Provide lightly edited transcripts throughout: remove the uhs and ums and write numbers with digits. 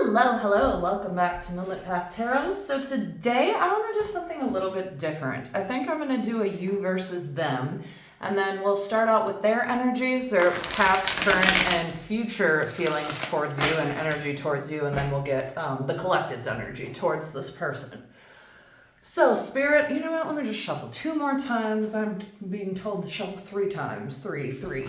Hello, welcome back to Moonlit Path Tarot. So today I want to do something a little bit different. I think I'm going to do a you versus them, and then we'll start out with their energies, their past, current, and future feelings towards you and energy towards you, and then we'll get the collective's energy towards this person. So Spirit, you know what, let me just shuffle 2 more times. I'm being told to shuffle 3 times. 3.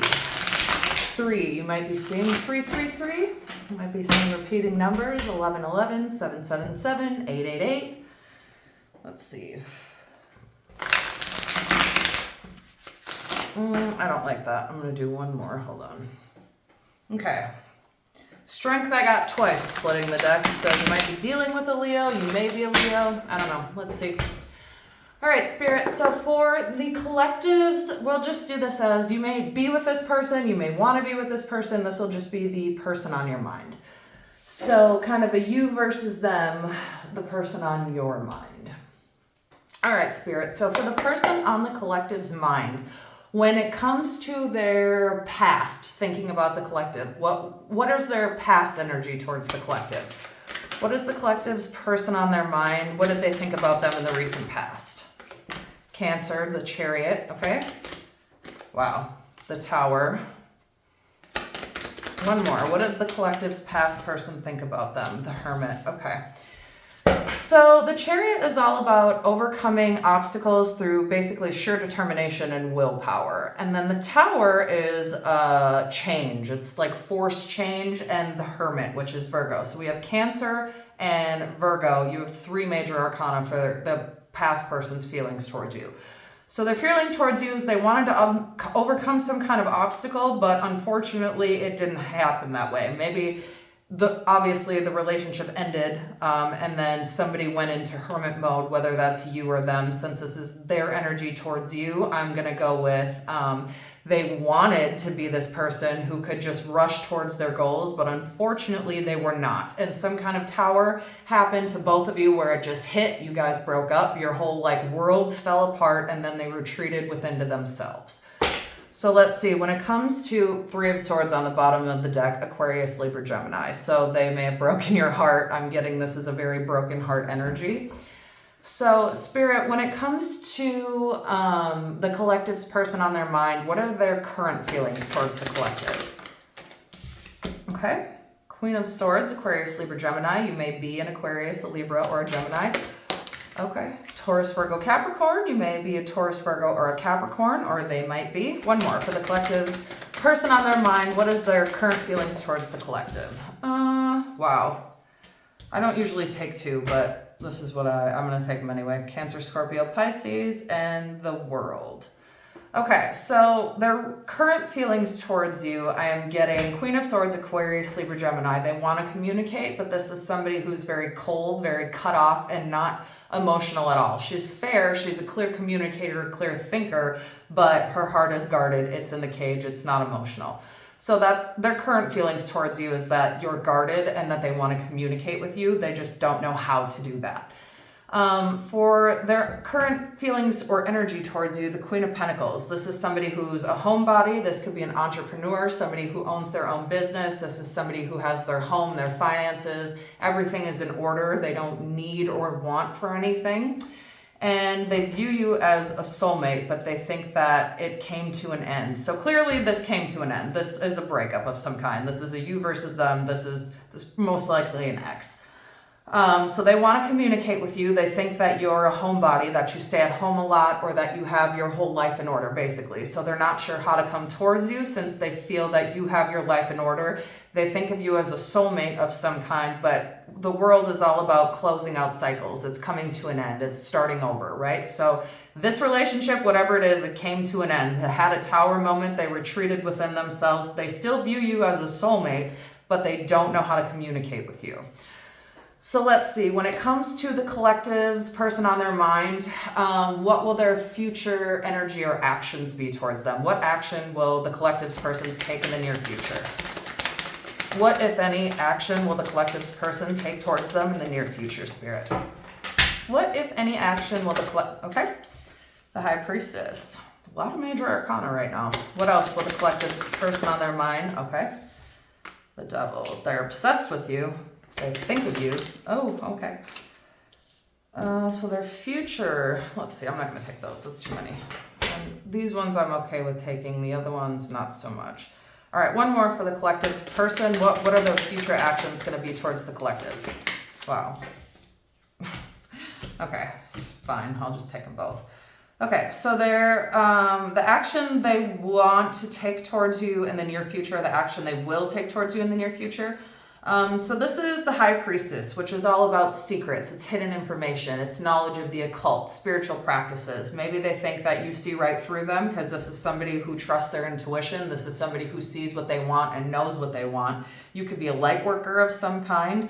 You might be seeing 333. You might be seeing repeating numbers 1111, 777, 888. Let's see. I don't like that. I'm going to do 1 more. Hold on. Okay. Strength I got twice splitting the deck. So you might be dealing with a Leo. You may be a Leo. I don't know. Let's see. All right, Spirit, so for the collectives, we'll just do this as you may be with this person, you may want to be with this person, this will just be the person on your mind. So kind of a you versus them, the person on your mind. All right, Spirit, so for the person on the collective's mind, when it comes to their past, thinking about the collective, what is their past energy towards the collective? What is the collective's person on their mind? What did they think about them in the recent past? Cancer, the Chariot, okay? Wow, the Tower. 1 more. What did the collective's past person think about them? The Hermit, okay. So the Chariot is all about overcoming obstacles through basically sheer determination and willpower. And then the Tower is change. It's like forced change, and the Hermit, which is Virgo. So we have Cancer and Virgo. You have 3 major arcana for the past person's feelings towards you. So their feeling towards you is they wanted to overcome some kind of obstacle, but unfortunately it didn't happen that way. Maybe obviously the relationship ended, and then somebody went into hermit mode, whether that's you or them. Since this is their energy towards you, I'm gonna go with they wanted to be this person who could just rush towards their goals, but unfortunately they were not. And some kind of tower happened to both of you where it just hit, you guys broke up, your whole world fell apart, and then they retreated within to themselves. So let's see, when it comes to 3 of Swords on the bottom of the deck, Aquarius, Libra, Gemini. So they may have broken your heart. I'm getting this as a very broken heart energy. So Spirit, when it comes to the collective's person on their mind, what are their current feelings towards the collective? Okay, Queen of Swords, Aquarius, Libra, Gemini. You may be an Aquarius, a Libra, or a Gemini. Okay, Taurus, Virgo, Capricorn. You may be a Taurus, Virgo, or a Capricorn, or they might be. 1 more for the collective's person on their mind. What is their current feelings towards the collective? Wow. I don't usually take 2, but this is what I'm going to take them anyway. Cancer, Scorpio, Pisces, and the World. Okay, so their current feelings towards you, I am getting Queen of Swords, Aquarius, Libra, Gemini. They want to communicate, but this is somebody who's very cold, very cut off, and not emotional at all. She's fair, she's a clear communicator, a clear thinker, but her heart is guarded, it's in the cage, it's not emotional. So that's their current feelings towards you, is that you're guarded and that they want to communicate with you. They just don't know how to do that. For their current feelings or energy towards you, the Queen of Pentacles. This is somebody who's a homebody. This could be an entrepreneur, somebody who owns their own business. This is somebody who has their home, their finances. Everything is in order. They don't need or want for anything. And they view you as a soulmate, but they think that it came to an end. So clearly this came to an end. This is a breakup of some kind. This is a you versus them. This is most likely an ex. So they want to communicate with you. They think that you're a homebody, that you stay at home a lot, or that you have your whole life in order, basically. So they're not sure how to come towards you since they feel that you have your life in order. They think of you as a soulmate of some kind, but the world is all about closing out cycles. It's coming to an end. It's starting over, right? So this relationship, whatever it is, it came to an end. They had a tower moment. They retreated within themselves. They still view you as a soulmate, but they don't know how to communicate with you. So let's see, when it comes to the collective's person on their mind, what will their future energy or actions be towards them? What action will the collective's persons take in the near future? What, if any, action will the collective's person take towards them in the near future, Spirit? What, if any, action will the the High Priestess. A lot of major arcana right now. What else will the collective's person on their mind? Okay. The Devil. They're obsessed with you. They think of you. Oh, okay. So their future, let's see, I'm not going to take those. That's too many. And these ones I'm okay with taking. The other ones, not so much. All right, one more for the collective's person. What are their future actions going to be towards the collective? Wow. Okay, fine. I'll just take them both. Okay, so they're, the action they want to take towards you in the near future, the action they will take towards you in the near future. So this is the High Priestess, which is all about secrets. It's hidden information. It's knowledge of the occult, spiritual practices. Maybe they think that you see right through them because this is somebody who trusts their intuition. This is somebody who sees what they want and knows what they want. You could be a light worker of some kind.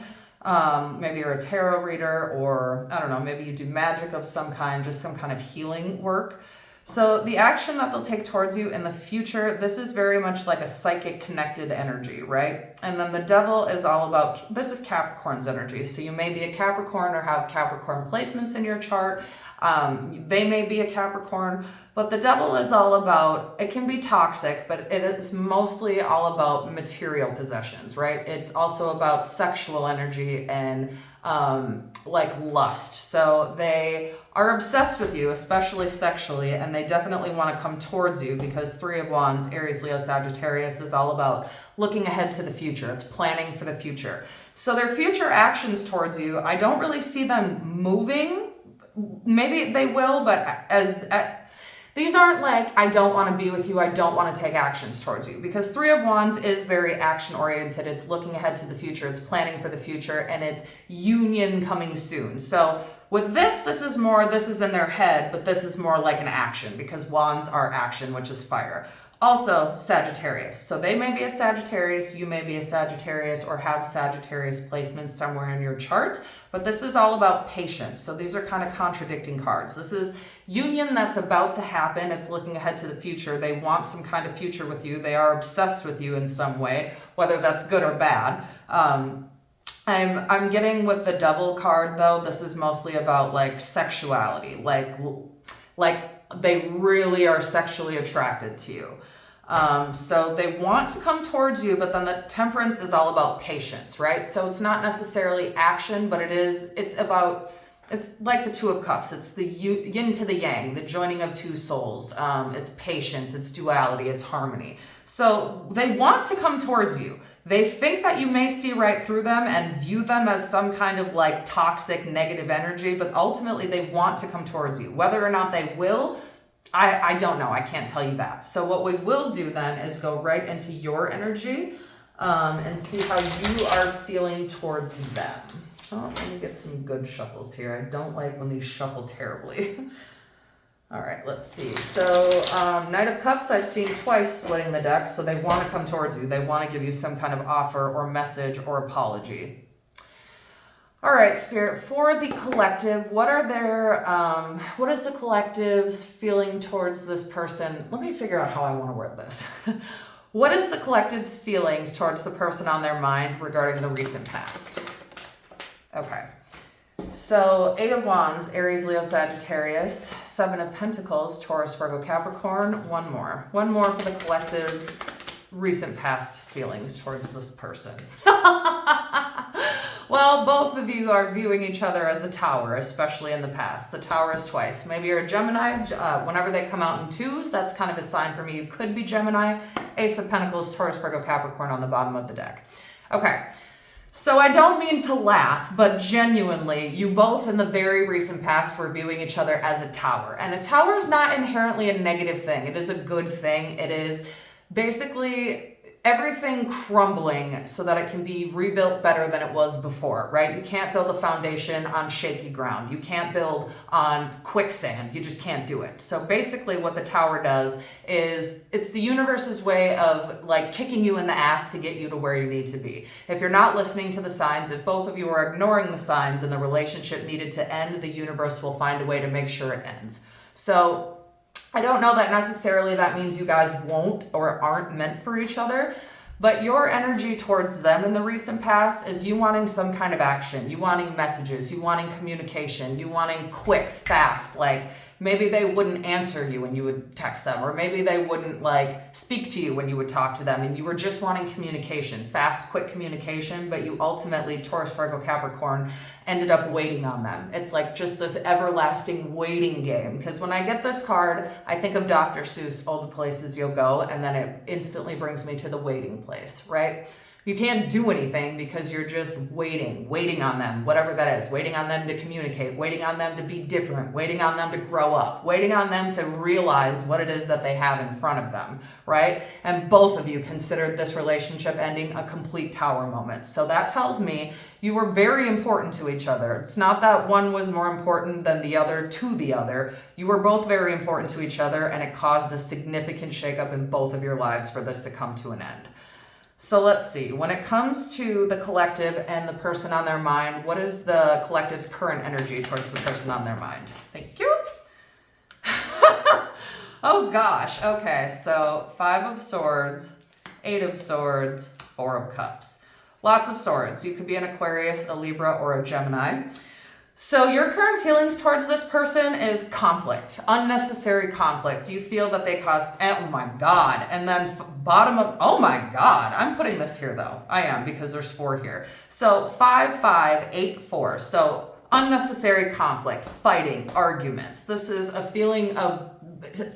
Maybe you're a tarot reader, or I don't know, maybe you do magic of some kind, just some kind of healing work. So the action that they'll take towards you in the future, this is very much like a psychic connected energy, right? And then the Devil is all about, this is Capricorn's energy. So you may be a Capricorn or have Capricorn placements in your chart. They may be a Capricorn, but the Devil is all about, it can be toxic, but it is mostly all about material possessions, right? It's also about sexual energy and like lust. So they are obsessed with you, especially sexually, and they definitely want to come towards you because Three of Wands, Aries, Leo, Sagittarius is all about looking ahead to the future. It's planning for the future. So their future actions towards you, I don't really see them moving. Maybe they will, but these aren't like, I don't want to be with you, I don't want to take actions towards you. Because Three of Wands is very action-oriented. It's looking ahead to the future, it's planning for the future, and it's union coming soon. So with this is more, this is in their head, but this is more like an action because Wands are action, which is fire. Also, Sagittarius. So they may be a Sagittarius, you may be a Sagittarius or have Sagittarius placements somewhere in your chart, but this is all about patience. So these are kind of contradicting cards. This is union that's about to happen. It's looking ahead to the future. They want some kind of future with you. They are obsessed with you in some way, whether that's good or bad. I'm getting with the Devil card though, this is mostly about like sexuality, like they really are sexually attracted to you. So they want to come towards you, but then the Temperance is all about patience, right? So it's not necessarily action, but it's like the Two of Cups. It's the yin to the yang, the joining of two souls. It's patience, it's duality, it's harmony. So they want to come towards you. They think that you may see right through them and view them as some kind of like toxic negative energy, but ultimately they want to come towards you. Whether or not they will, I don't know. I can't tell you that. So what we will do then is go right into your energy and see how you are feeling towards them. Oh, let me get some good shuffles here. I don't like when these shuffle terribly. All right, let's see. So Knight of Cups, I've seen twice splitting the deck, so they want to come towards you. They want to give you some kind of offer or message or apology. All right, Spirit, for the collective, what is the collective's feeling towards this person? Let me figure out how I want to word this. What is the collective's feelings towards the person on their mind regarding the recent past? Okay. So, Eight of Wands, Aries, Leo, Sagittarius. Seven of Pentacles, Taurus, Virgo, Capricorn. One more. One more for the collective's recent past feelings towards this person. Well, both of you are viewing each other as a tower, especially in the past. The tower is twice. Maybe you're a Gemini. Whenever they come out in twos, that's kind of a sign for me. You could be Gemini. Ace of Pentacles, Taurus, Virgo, Capricorn on the bottom of the deck. Okay. So I don't mean to laugh, but genuinely, you both in the very recent past were viewing each other as a tower. And a tower is not inherently a negative thing. It is a good thing. It is basically everything crumbling so that it can be rebuilt better than it was before, right? You can't build a foundation on shaky ground. You can't build on quicksand. You just can't do it. So basically what the tower does is it's the universe's way of like kicking you in the ass to get you to where you need to be. If you're not listening to the signs, if both of you are ignoring the signs and the relationship needed to end, the universe will find a way to make sure it ends. So I don't know that necessarily that means you guys won't or aren't meant for each other, but your energy towards them in the recent past is you wanting some kind of action, you wanting messages, you wanting communication, you wanting quick, fast, like maybe they wouldn't answer you when you would text them, or maybe they wouldn't like speak to you when you would talk to them, and you were just wanting communication, fast, quick communication, but you ultimately, Taurus, Virgo, Capricorn, ended up waiting on them. It's like just this everlasting waiting game. Because when I get this card, I think of Dr. Seuss, All the Places You'll Go, and then it instantly brings me to the waiting place, right? You can't do anything because you're just waiting on them, whatever that is, waiting on them to communicate, waiting on them to be different, waiting on them to grow up, waiting on them to realize what it is that they have in front of them, right? And both of you considered this relationship ending a complete Tower moment. So that tells me you were very important to each other. It's not that one was more important than the other to the other. You were both very important to each other, and it caused a significant shakeup in both of your lives for this to come to an end. So let's see, when it comes to the collective and the person on their mind, what is the collective's current energy towards the person on their mind? Thank you. Oh gosh, okay, so 5 of Swords, 8 of Swords, 4 of Cups. Lots of swords. You could be an Aquarius, a Libra, or a Gemini. So your current feelings towards this person is conflict, unnecessary conflict. You feel that they cause, oh my God. And then bottom of, oh my God. I'm putting this here though. I am, because there's 4 here. So 5, 5, 8, 4. So unnecessary conflict, fighting, arguments. This is a feeling of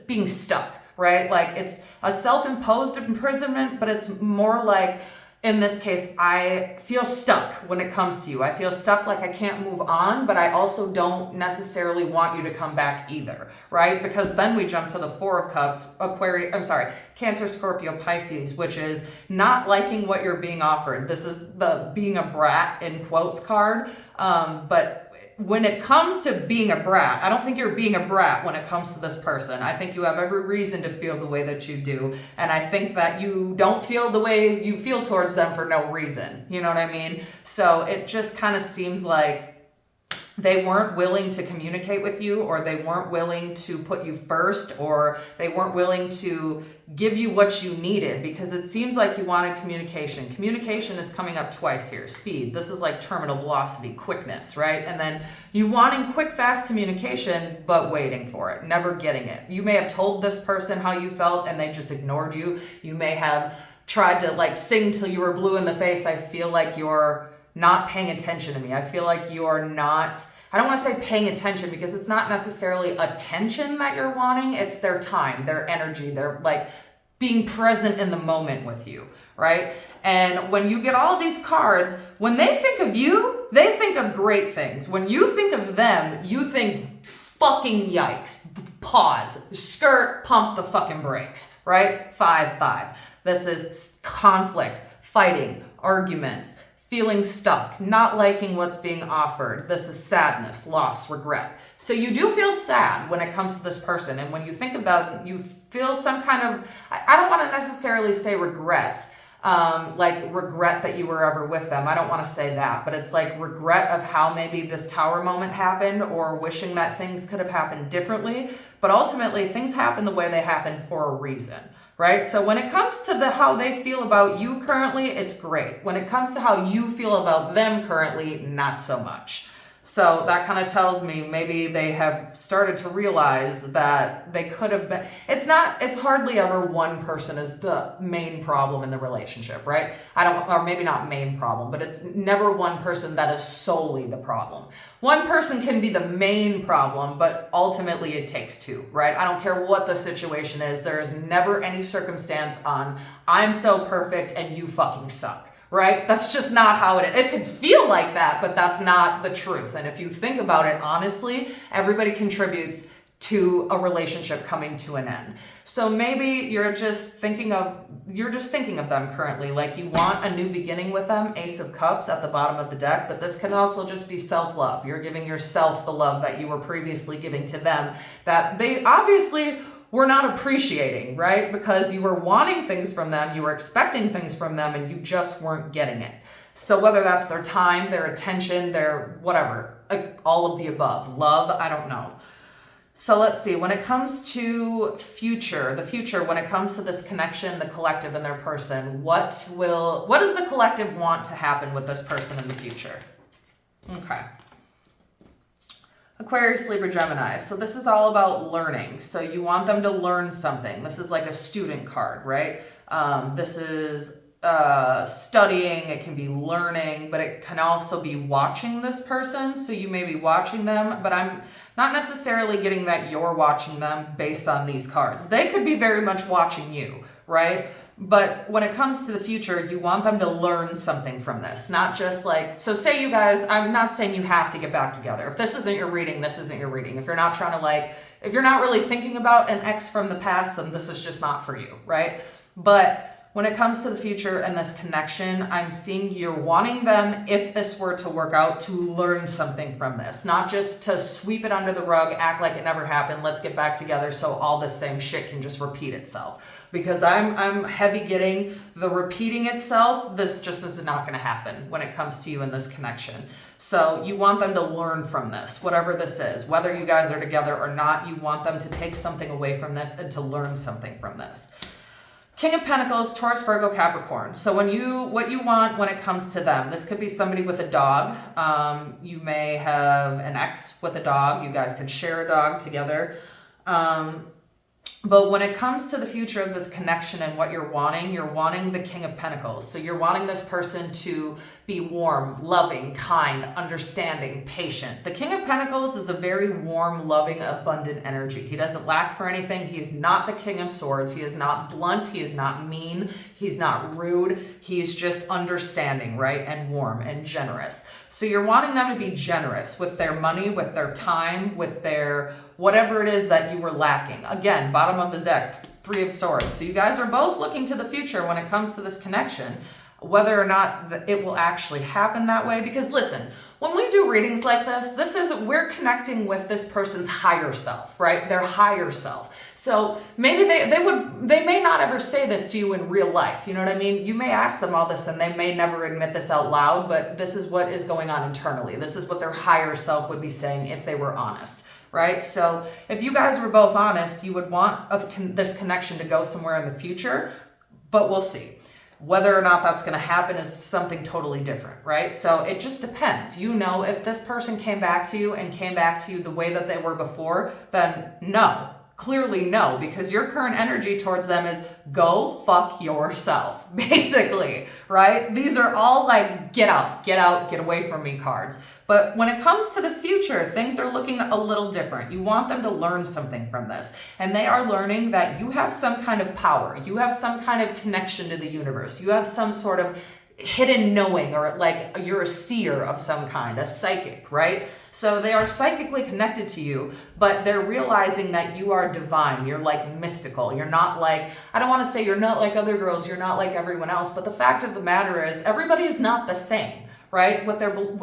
being stuck, right? Like it's a self-imposed imprisonment, but it's more like, in this case, I feel stuck when it comes to you. I feel stuck, like I can't move on, but I also don't necessarily want you to come back either, right? Because then we jump to the 4 of Cups, Cancer, Scorpio, Pisces, which is not liking what you're being offered. This is the being a brat in quotes card, but when it comes to being a brat, I don't think you're being a brat when it comes to this person. I think you have every reason to feel the way that you do. And I think that you don't feel the way you feel towards them for no reason. You know what I mean? So it just kind of seems like they weren't willing to communicate with you, or they weren't willing to put you first, or they weren't willing to give you what you needed, because it seems like you wanted communication. Communication is coming up twice here. Speed. This is like terminal velocity, quickness, right? And then you wanting quick, fast communication, but waiting for it, never getting it. You may have told this person how you felt and they just ignored you. You may have tried to like sing till you were blue in the face. I feel like you're not paying attention to me. I feel like you're not, I don't want to say paying attention, because it's not necessarily attention that you're wanting. It's their time, their energy, their like being present in the moment with you, right? And when you get all of these cards, when they think of you, they think of great things. When you think of them, you think fucking yikes, pause, skirt, pump the fucking brakes, right? 5, 5. This is conflict, fighting, arguments, feeling stuck, not liking what's being offered. This is sadness, loss, regret. So you do feel sad when it comes to this person. And when you think about it, you feel some kind of, I don't want to necessarily say regret, like regret that you were ever with them. I don't want to say that, but it's like regret of how maybe this Tower moment happened, or wishing that things could have happened differently. But ultimately, things happen the way they happen for a reason. Right? So when it comes to how they feel about you currently, it's great. When it comes to how you feel about them currently, not so much. So that kind of tells me maybe they have started to realize that they could have been, it's hardly ever one person is the main problem in the relationship, right? Or maybe not main problem, but it's never one person that is solely the problem. One person can be the main problem, but ultimately it takes 2, right? I don't care what the situation is. There is never any circumstance on I'm so perfect and you fucking suck. Right? That's just not how it is. It could feel like that, but that's not the truth. And if you think about it honestly, everybody contributes to a relationship coming to an end. So maybe you're just thinking of them currently, like you want a new beginning with them, Ace of Cups at the bottom of the deck, but this can also just be self-love. You're giving yourself the love that you were previously giving to them, that they obviously were not appreciating, right? Because you were wanting things from them, you were expecting things from them, and you just weren't getting it. So whether that's their time, their attention, their whatever, all of the above, love, I don't know. So let's see, when it comes to the future, when it comes to this connection, the collective and their person, what does the collective want to happen with this person in the future? Okay. Aquarius, Libra, Gemini. So this is all about learning. So you want them to learn something. This is like a student card, right? This is studying, it can be learning, but it can also be watching this person. So you may be watching them, but I'm not necessarily getting that you're watching them based on these cards. They could be very much watching you, right? But when it comes to the future, you want them to learn something from this, not just like, so say you guys, I'm not saying you have to get back together. If this isn't your reading, this isn't your reading. If you're not trying to like, if you're not really thinking about an ex from the past, then this is just not for you, right? But when it comes to the future and this connection, I'm seeing you're wanting them, if this were to work out, to learn something from this. Not just to sweep it under the rug, act like it never happened, let's get back together so all this same shit can just repeat itself. Because I'm heavy getting the repeating itself, this is not going to happen when it comes to you in this connection. So you want them to learn from this, whatever this is. Whether you guys are together or not, you want them to take something away from this and to learn something from this. King of Pentacles, Taurus, Virgo, Capricorn. So what you want when it comes to them, this could be somebody with a dog. You may have an ex with a dog. You guys could share a dog together. But when it comes to the future of this connection and what you're wanting the King of Pentacles. So you're wanting this person to be warm, loving, kind, understanding, patient. The King of Pentacles is a very warm, loving, abundant energy. He doesn't lack for anything. He is not the King of Swords. He is not blunt. He is not mean. He's not rude. He's just understanding, right? And warm and generous. So you're wanting them to be generous with their money, with their time, with their whatever it is that you were lacking. Again, bottom of the deck, Three of Swords. So you guys are both looking to the future when it comes to this connection, whether or not it will actually happen that way. Because listen, when we do readings like this we're connecting with this person's higher self, right? Their higher self. So maybe they may not ever say this to you in real life. You know what I mean? You may ask them all this and they may never admit this out loud, but this is what is going on internally. This is what their higher self would be saying if they were honest. Right? So if you guys were both honest, you would want this connection to go somewhere in the future, but we'll see. Whether or not that's going to happen is something totally different, right? So it just depends. You know, if this person came back to you the way that they were before, then no. Clearly no, because your current energy towards them is go fuck yourself, basically, right? These are all like get out, get away from me cards. But when it comes to the future, things are looking a little different. You want them to learn something from this. And they are learning that you have some kind of power. You have some kind of connection to the universe. You have some sort of hidden knowing, or like you're a seer of some kind, a psychic, right? So they are psychically connected to you, but they're realizing that you are divine. You're like mystical. You're not like, I don't want to say you're not like other girls. You're not like everyone else. But the fact of the matter is everybody is not the same. Right?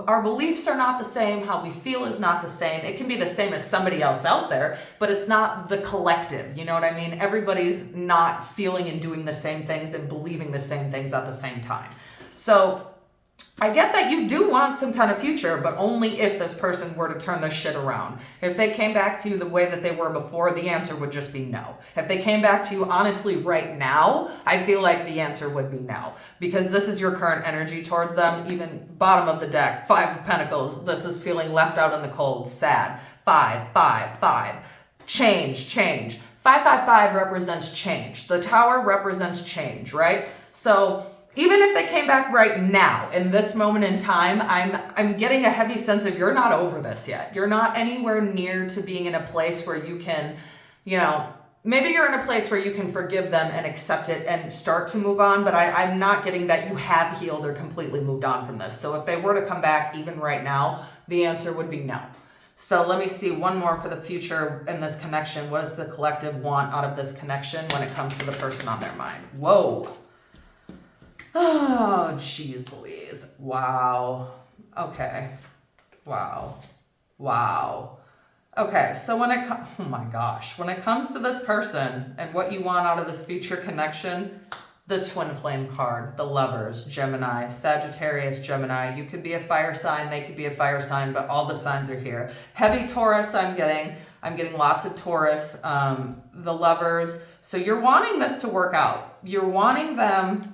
Our beliefs are not the same. How we feel is not the same. It can be the same as somebody else out there, but it's not the collective. You know what I mean? Everybody's not feeling and doing the same things and believing the same things at the same time. So I get that you do want some kind of future, but only if this person were to turn this shit around. If they came back to you the way that they were before, the answer would just be no. If they came back to you honestly right now, I feel like the answer would be no. Because this is your current energy towards them. Even bottom of the deck, Five of Pentacles. This is feeling left out in the cold, sad. 5, 5, 5. Change. 555 represents change. The Tower represents change, right? So even if they came back right now, in this moment in time, I'm getting a heavy sense of you're not over this yet. You're not anywhere near to being in a place where you can, maybe you're in a place where you can forgive them and accept it and start to move on, but I'm not getting that you have healed or completely moved on from this. So if they were to come back even right now, the answer would be no. So let me see one more for the future in this connection. What does the collective want out of this connection when it comes to the person on their mind? Whoa. Oh, jeez Louise. Wow. Okay. Wow. Okay, so when it comes to this person and what you want out of this future connection, the twin flame card, the Lovers, Gemini, Sagittarius, Gemini. You could be a fire sign, they could be a fire sign, but all the signs are here. Heavy Taurus I'm getting lots of Taurus, the Lovers. So you're wanting this to work out. You're wanting them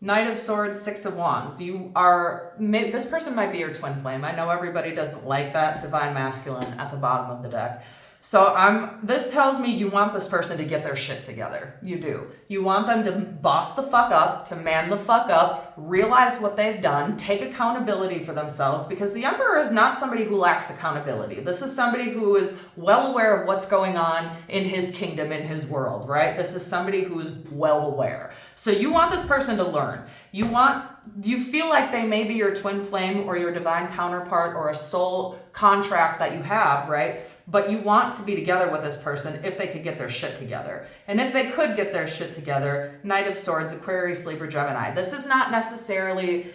Knight of Swords, Six of Wands. This person might be your twin flame. I know everybody doesn't like that divine masculine at the bottom of the deck. So this tells me you want this person to get their shit together. You do. You want them to boss the fuck up, to man the fuck up, realize what they've done, take accountability for themselves, because the Emperor is not somebody who lacks accountability. This is somebody who is well aware of what's going on in his kingdom, in his world, right? This is somebody who's well aware. So you want this person to learn. You feel like they may be your twin flame or your divine counterpart or a soul contract that you have, right? But you want to be together with this person if they could get their shit together. And if they could get their shit together, Knight of Swords, Aquarius, Libra, Gemini. This is not necessarily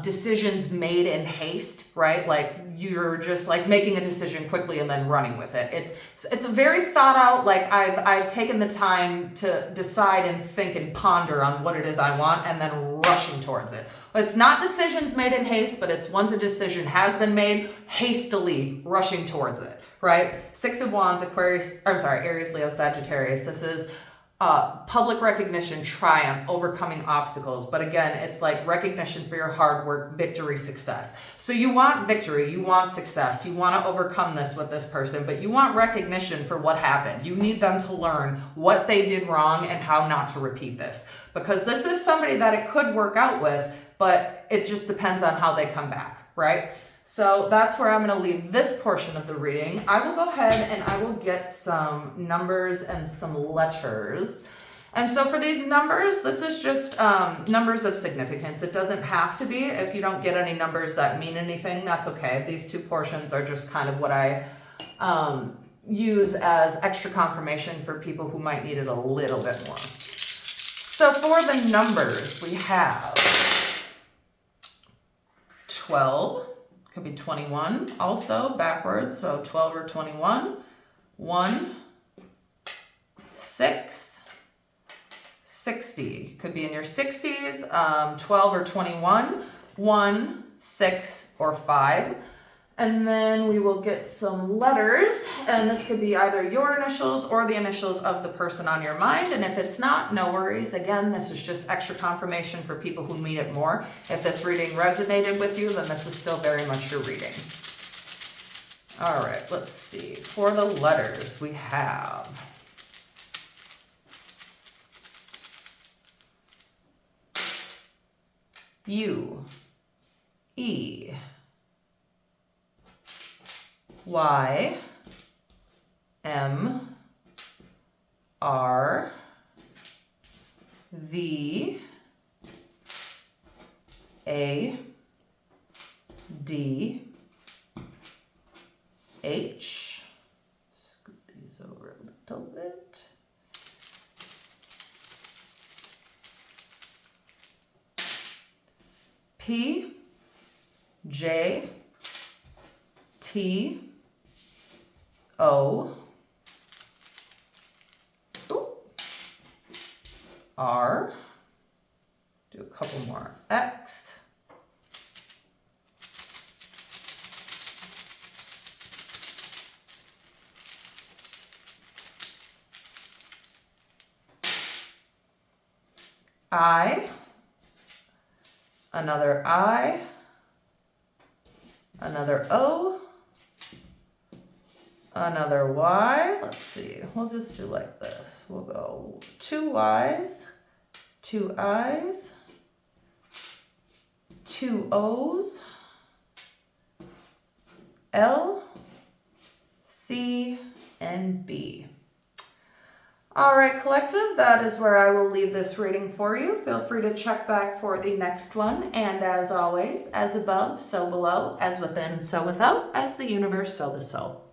decisions made in haste, right? Like you're just like making a decision quickly and then running with it. It's a very thought out, like I've taken the time to decide and think and ponder on what it is I want and then rushing towards it. It's not decisions made in haste, but it's once a decision has been made, hastily rushing towards it. Right? Six of Wands, Aries, Leo, Sagittarius. This is public recognition, triumph, overcoming obstacles. But again, it's like recognition for your hard work, victory, success. So you want victory, you want success, you want to overcome this with this person, but you want recognition for what happened. You need them to learn what they did wrong and how not to repeat this. Because this is somebody that it could work out with, but it just depends on how they come back, right? So that's where I'm going to leave this portion of the reading. I will go ahead and I will get some numbers and some letters. And so for these numbers, this is just numbers of significance. It doesn't have to be. If you don't get any numbers that mean anything, that's okay. These two portions are just kind of what I use as extra confirmation for people who might need it a little bit more. So for the numbers, we have 12. Could be 21 also backwards, so 12 or 21. 1, 6, 60. Could be in your 60s, 12 or 21, 1, 6, or 5. And then we will get some letters, and this could be either your initials or the initials of the person on your mind. And if it's not, no worries. Again, this is just extra confirmation for people who need it more. If this reading resonated with you, then this is still very much your reading. All right, let's see. For the letters, we have U, E, Y, M, R, V, A, D, H. Scoot these over a little bit. P, J, T, O, R, do a couple more, X, I, another I, another O, another Y. Let's see, we'll just do like this. We'll go 2 Y's, 2 I's, 2 O's, L, C, and B. All right, collective, that is where I will leave this reading for you. Feel free to check back for the next one. And as always, as above, so below, as within, so without, as the universe, so the soul.